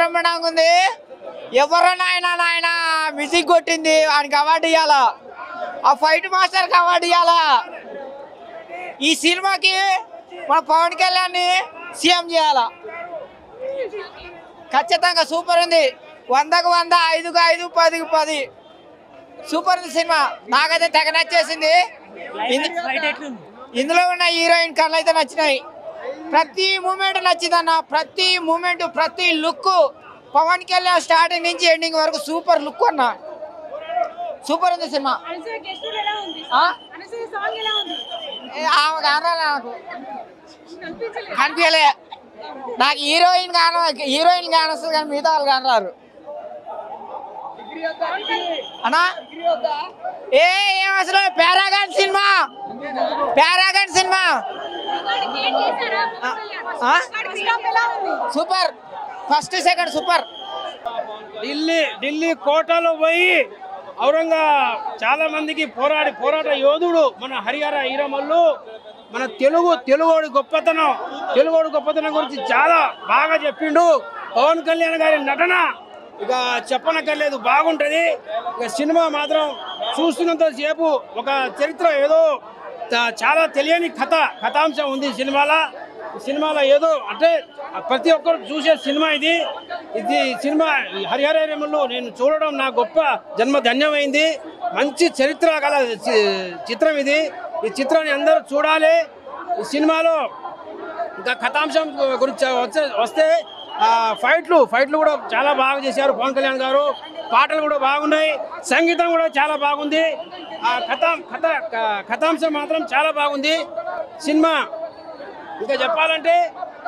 బ్రహ్మాండంగా ఉంది. ఎవరో నాయన మ్యూజిక్ కొట్టింది ఆయనకి అవార్డు ఇవ్వాలా, ఆ ఫైట్ మాస్టర్కి అవార్డు ఇవ్వాలా. ఈ సినిమాకి మన పవన్ కళ్యాణ్ సీఎం చేయాలా. ఖచ్చితంగా సూపర్ ఉంది. 100కు 100, 5కు 5, 10కు 10 సూపర్ ఉంది సినిమా. నాకైతే తెగ నచ్చేసింది. ఇందులో ఉన్న హీరోయిన్ కళ్ళు అయితే నచ్చినాయి. ప్రతి మూమెంట్ నచ్చిందన్న, ప్రతి మూమెంట్, ప్రతి లుక్. పవన్ కళ్యాణ్ స్టార్టింగ్ నుంచి ఎండింగ్ వరకు సూపర్ లుక్ అన్న. సూపర్ ఉంది సినిమా. నాకు కనిపించలే. నాకు హీరోయిన్ కానొస్తుంది కానీ మిగతా వాళ్ళు కానరారు అన్నా. ఏం అసలు Paragon cinema super. First second super. Delhi కోటలో పోయి చాలా మందికి పోరాట యోధుడు మన హరిహర ఈరమల్లు. మన తెలుగోడి గొప్పతనం గురించి చాలా బాగా చెప్పిండు. పవన్ కళ్యాణ్ గారి నటన ఇక చెప్పనక్కర్లేదు, బాగుంటుంది. ఇక సినిమా మాత్రం చూస్తున్నంత సేపు ఒక చరిత్ర ఏదో చాలా తెలియని కథాంశం ఉంది సినిమాలో ఏదో అంటే ప్రతి ఒక్కరు చూసే సినిమా ఇది సినిమా హరిహర ఈరమల్లు నేను చూడడం నా గొప్ప జన్మ ధన్యమైంది. మంచి చరిత్ర గల చిత్రం ఇది. ఈ చిత్రాన్ని అందరూ చూడాలి. ఈ సినిమాలో ఇంకా కథాంశం గురించి వస్తే ఫైట్లు కూడా చాలా బాగా చేశారు పవన్ కళ్యాణ్ గారు. పాటలు కూడా బాగున్నాయి, సంగీతం కూడా చాలా బాగుంది. కథాంశం మాత్రం చాలా బాగుంది సినిమా. ఇంకా చెప్పాలంటే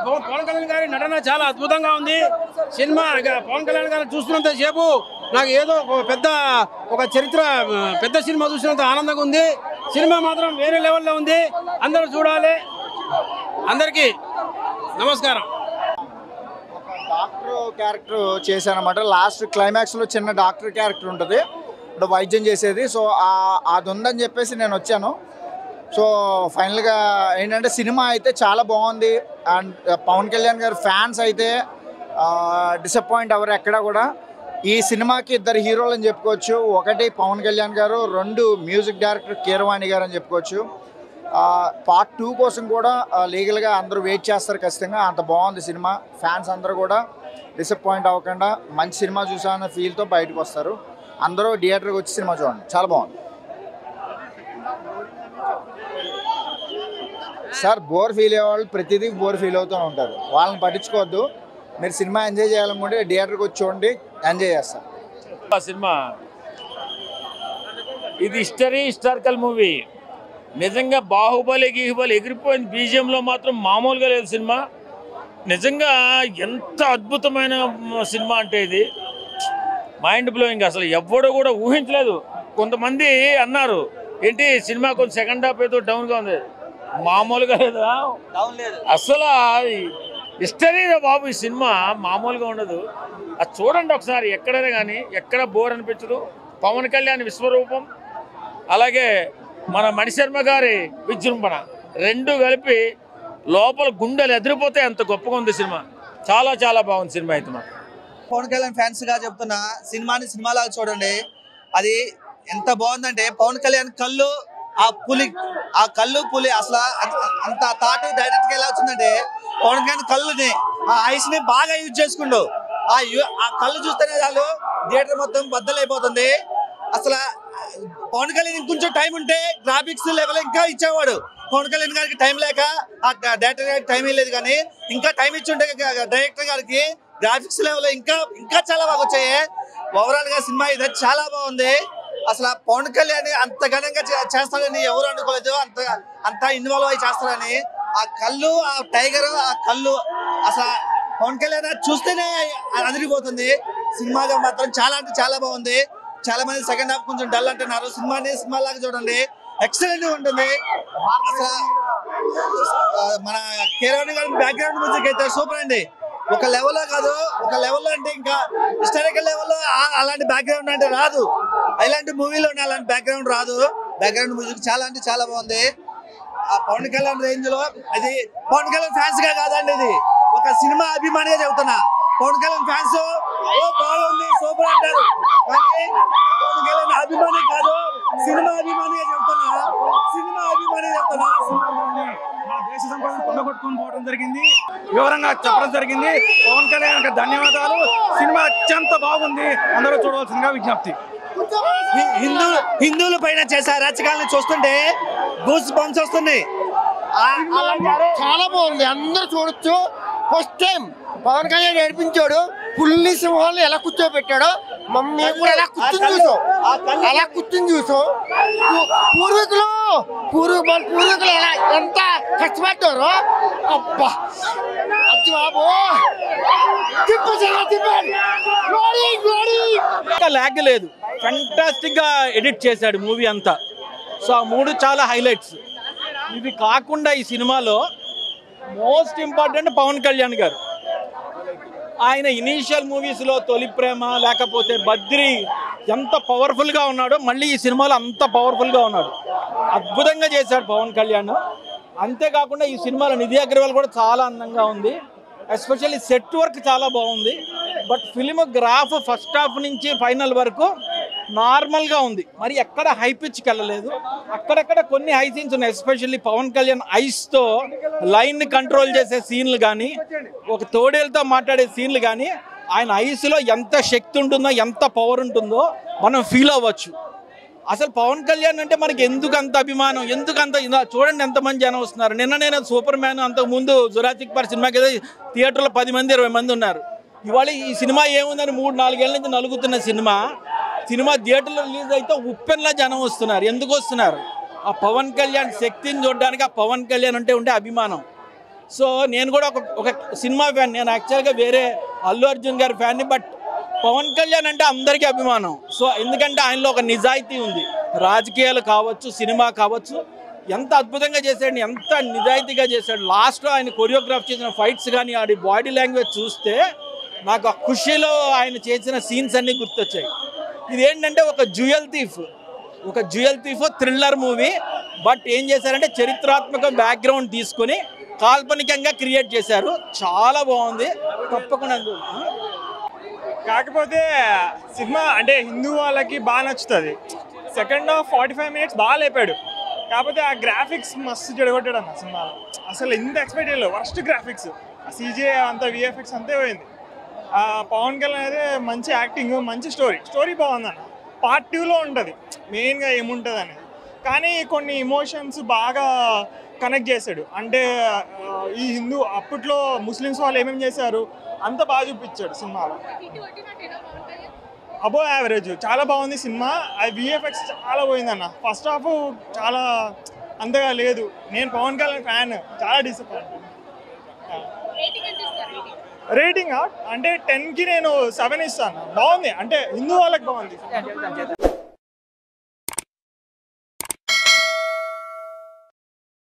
పవన్ కళ్యాణ్ గారి నటన చాలా అద్భుతంగా ఉంది సినిమా. ఇక పవన్ కళ్యాణ్ గారిని చూస్తున్నంత సేపు నాకు ఏదో ఒక చరిత్ర పెద్ద సినిమా చూసినంత ఆనందంగా ఉంది. సినిమా మాత్రం వేరే లెవెల్లో ఉంది, అందరూ చూడాలి. అందరికీ నమస్కారం. Doctor character చేశానమాట. లాస్ట్ క్లైమాక్స్లో చిన్న డాక్టర్ క్యారెక్టర్ ఉంటుంది, ఇప్పుడు వైద్యం చేసేది. సో అది ఉందని చెప్పేసి నేను వచ్చాను. సో ఫైనల్గా ఏంటంటే సినిమా అయితే చాలా బాగుంది. అండ్ పవన్ కళ్యాణ్ గారి ఫ్యాన్స్ అయితే డిసప్పాయింట్ అవ్వరు ఎక్కడ కూడా. ఈ సినిమాకి 2 హీరోలు అని చెప్పుకోవచ్చు. ఒకటి పవన్ కళ్యాణ్ గారు, 2 మ్యూజిక్ డైరెక్టర్ కీరవాణి గారు అని చెప్పుకోవచ్చు. పార్ట్ 2 కోసం కూడా లీగల్గా అందరూ వెయిట్ చేస్తారు ఖచ్చితంగా. అంత బాగుంది సినిమా. ఫ్యాన్స్ అందరూ కూడా డిసప్పాయింట్ అవ్వకుండా మంచి సినిమా చూసామన్న ఫీల్తో బయటకు వస్తారు. అందరూ థియేటర్కి వచ్చి సినిమా చూడండి, చాలా బాగుంది. సార్ బోర్ ఫీల్ అయ్యే వాళ్ళు ప్రతిదీ బోర్ ఫీల్ అవుతూ ఉంటారు, వాళ్ళని పట్టించుకోవద్దు. మీరు సినిమా ఎంజాయ్ చేయాలనుకుంటే థియేటర్కి వచ్చి చూడండి, ఎంజాయ్ చేస్తారు. సినిమా ఇది హిస్టారికల్ మూవీ. నిజంగా బాహుబలి ఎగిరిపోయింది. బీజిఎంలో మాత్రం మామూలుగా లేదు సినిమా. నిజంగా ఎంత అద్భుతమైన సినిమా అంటే ఇది మైండ్ బ్లోయింగ్. అసలు ఎవ్వడూ కూడా ఊహించలేదు. కొంతమంది అన్నారు ఏంటి సినిమా కొంచెం సెకండ్ హాఫ్ ఏదో డౌన్గా ఉంది. మామూలుగా లేదా, అసలు హిస్టరీగా బాబు. ఈ సినిమా మామూలుగా ఉండదు. అది చూడండి ఒకసారి, ఎక్కడైనా కానీ ఎక్కడ బోర్ అనిపించదు. పవన్ కళ్యాణ్ విశ్వరూపం, అలాగే మన మణిశర్మ గారి విజృంభణ, 2 కలిపి లోపల గుండెలు ఎదిరిపోతే అంత గొప్పగా ఉంది సినిమా. చాలా చాలా బాగుంది సినిమా అయితే. మాకు పవన్ కళ్యాణ్ ఫ్యాన్స్గా చెప్తున్నా, సినిమాలాగా చూడండి. అది ఎంత బాగుందంటే పవన్ కళ్యాణ్ కళ్ళు, ఆ కళ్ళు పులి అసలు అంత థాట్ డైరెక్ట్గా ఎలా వచ్చిందంటే పవన్ కళ్యాణ్ కళ్ళుని ఆ ఐస్ని బాగా యూజ్ చేసుకుంటూ ఆ కళ్ళు చూస్తేనే చాలు థియేటర్ మొత్తం బద్దలైపోతుంది. అసలు పవన్ కళ్యాణ్ ఇంకొంచెం టైం ఉంటే గ్రాఫిక్స్ లెవెల్ ఇంకా ఇచ్చేవాడు. పవన్ కళ్యాణ్ గారికి టైం లేక ఆ డైరెక్టర్ గారికి టైం లేదు, కానీ ఇంకా టైం ఇచ్చి ఉంటే డైరెక్టర్ గారికి గ్రాఫిక్స్ లెవెల్ ఇంకా చాలా బాగా వచ్చాయి. ఓవరాల్ గా సినిమా ఇది చాలా బాగుంది. అసలు పవన్ కళ్యాణ్ అంత ఘనంగా చేస్తాడని ఎవరు అనుకోలేదు, అంత ఇన్వాల్వ్ అయ్యి చేస్తాడని. ఆ కళ్ళు, ఆ టైగర్, ఆ కళ్ళు అసలు పవన్ కళ్యాణ్ చూస్తేనే అదిరిపోతుంది. సినిమాగా మాత్రం చాలా అంటే చాలా బాగుంది. చాలా మంది సెకండ్ హాఫ్ కొంచెం డల్ అంటున్నారు. సినిమా లాగా చూడండి, ఎక్సలెంట్ ఉంటుంది. అసలు మన కీరవాణి గారి బ్యాక్గ్రౌండ్ మ్యూజిక్ అయితే సూపర్ అండి. ఒక లెవెల్లో కాదు, ఒక లెవెల్లో అంటే ఇంకా హిస్టారికల్ లెవెల్లో అలాంటి బ్యాక్గ్రౌండ్ అంటే రాదు. ఇలాంటి మూవీలో అలాంటి బ్యాక్గ్రౌండ్ రాదు. బ్యాక్గ్రౌండ్ మ్యూజిక్ చాలా అంటే చాలా బాగుంది. ఆ పవన్ కళ్యాణ్ రేంజ్ లో, అది పవన్ కళ్యాణ్ ఫ్యాన్స్ గా కాదండి, ఇది ఒక సినిమా అభిమానిగా చెబుతున్నా. పవన్ కళ్యాణ్ ఫ్యాన్స్ బాగుంది సూపర్ అంటారు, కానీ పవన్ కళ్యాణ్ అభిమాని కాదు, సినిమా అభిమానిగా చెప్తున్నా. దేశ సంపదను కొల్లగొట్టుకుని పోవడం జరిగింది, వివరంగా చెప్పడం జరిగింది. పవన్ కళ్యాణ్ ధన్యవాదాలు. సినిమా అత్యంత బాగుంది, అందరూ చూడవలసిందిగా విజ్ఞప్తి. హిందువుల పైన చేసే అరాచకాలను చూస్తుంటే గూస్ బంప్స్ వస్తున్నాయి. చాలా బాగుంది, అందరూ చూడొచ్చు. ఫస్ట్ టైం పవన్ కళ్యాణ్ ఏడిపించాడు, పుల్లి సింహాలను ఎలా కూర్చోబెట్టాడో మేము కూడా ఎలా కూర్చుని చూసాం. పూర్వీకులు ఎలా ఎంత కష్టపడ్డారో అబ్బా అది బాబు. లాగ్ లేదు, ఫెంటాస్టిక్ గా ఎడిట్ చేశాడు మూవీ అంతా. సో ఆ మూడు చాలా హైలైట్స్. ఇవి కాకుండా ఈ సినిమాలో మోస్ట్ ఇంపార్టెంట్ పవన్ కళ్యాణ్ గారు. ఆయన ఇనీషియల్ మూవీస్లో తొలి ప్రేమ లేకపోతే బద్రి ఎంత పవర్ఫుల్గా ఉన్నాడో మళ్ళీ ఈ సినిమాలో అంత పవర్ఫుల్గా ఉన్నాడు. అద్భుతంగా చేశాడు పవన్ కళ్యాణ్. అంతేకాకుండా ఈ సినిమాలో నిధి అగర్వాల్ కూడా చాలా అందంగా ఉంది. ఎస్పెషల్లీ సెట్ వర్క్ చాలా బాగుంది. But film graph first half నుంచి ఫైనల్ వరకు నార్మల్గా ఉంది, మరి ఎక్కడ హై పిచ్కి వెళ్ళలేదు. అక్కడక్కడ కొన్ని హై సీన్స్ ఉన్నాయి. ఎస్పెషల్లీ పవన్ కళ్యాణ్ ఐస్తో లైన్ని కంట్రోల్ చేసే సీన్లు కానీ, ఒక తోడేలతో మాట్లాడే సీన్లు కానీ, ఆయన ఐస్లో ఎంత శక్తి ఉంటుందో ఎంత పవర్ ఉంటుందో మనం ఫీల్ అవ్వచ్చు. అసలు పవన్ కళ్యాణ్ అంటే మనకి ఎందుకు అంత అభిమానం, ఎందుకంత చూడండి ఎంతమంది జనం వస్తున్నారు. నిన్న నేను సూపర్ మ్యాన్, అంతకుముందు జురాసిక్ పార్క్ సినిమాకి థియేటర్లో 10 మంది 20 మంది ఉన్నారు. ఇవాళ ఈ సినిమా ఏముందని 3-4 ఏళ్ళ నుంచి నలుగుతున్న సినిమా థియేటర్లో రిలీజ్ అయితే ఉప్పెన్లా జనం వస్తున్నారు. ఎందుకు వస్తున్నారు? ఆ పవన్ కళ్యాణ్ శక్తిని చూడడానికి, ఆ పవన్ కళ్యాణ్ అంటే ఉండే అభిమానం. సో నేను కూడా ఒక సినిమా ఫ్యాన్. నేను యాక్చువల్గా వేరే అల్లు అర్జున్ గారి ఫ్యాన్ని, బట్ పవన్ కళ్యాణ్ అంటే అందరికీ అభిమానం. సో ఎందుకంటే ఆయనలో ఒక నిజాయితీ ఉంది. రాజకీయాలు కావచ్చు, సినిమా కావచ్చు, ఎంత అద్భుతంగా చేశాడు, ఎంత నిజాయితీగా చేశాడు. లాస్ట్లో ఆయన కొరియోగ్రాఫ్ చేసిన ఫైట్స్ కానీ, ఆడి బాడీ లాంగ్వేజ్ చూస్తే నాకు ఆ ఖుషీలో ఆయన చేసిన సీన్స్ అన్నీ గుర్తొచ్చాయి. ఇదేంటంటే ఒక jewel thief thriller movie. But ఏం చేశారంటే చరిత్రాత్మక బ్యాక్గ్రౌండ్ తీసుకొని కాల్పనికంగా క్రియేట్ చేశారు. చాలా బాగుంది, తప్పకుండా. కాకపోతే సినిమా అంటే హిందూ వాళ్ళకి బాగా నచ్చుతుంది. సెకండ్ హాఫ్ 45 మినిట్స్ బాగా లేపాడు, కాకపోతే ఆ గ్రాఫిక్స్ మస్తు చెడగొట్టాడు అన్న సినిమాలో. అసలు ఎంత ఎక్స్పెక్ట్ చేయలేదు, వర్స్ట్ గ్రాఫిక్స్, CGI అంతా VFX అంతే పోయింది. పవన్ కళ్యాణ్ అయితే మంచి యాక్టింగ్, మంచి స్టోరీ బాగుందన్న. పార్ట్ 2లో ఉంటుంది మెయిన్గా ఏముంటుంది అనేది, కానీ కొన్ని ఎమోషన్స్ బాగా కనెక్ట్ చేశాడు. అంటే ఈ హిందూ అప్పట్లో ముస్లిమ్స్ వాళ్ళు ఏమేమి చేశారు అంత బాగా చూపించాడు సినిమాలో. అబో యావరేజ్, చాలా బాగుంది సినిమా. అది VFX చాలా పోయిందన్న. ఫస్ట్ హాఫ్ చాలా అంతగా లేదు. నేను పవన్ కళ్యాణ్ ఫ్యాన్, చాలా డిసప్పాయింట్. రేటింగ్ అంటే 10కి నేను 7 ఇస్తాను. బాగుంది, అంటే హిందూ వాళ్ళకి బాగుంది.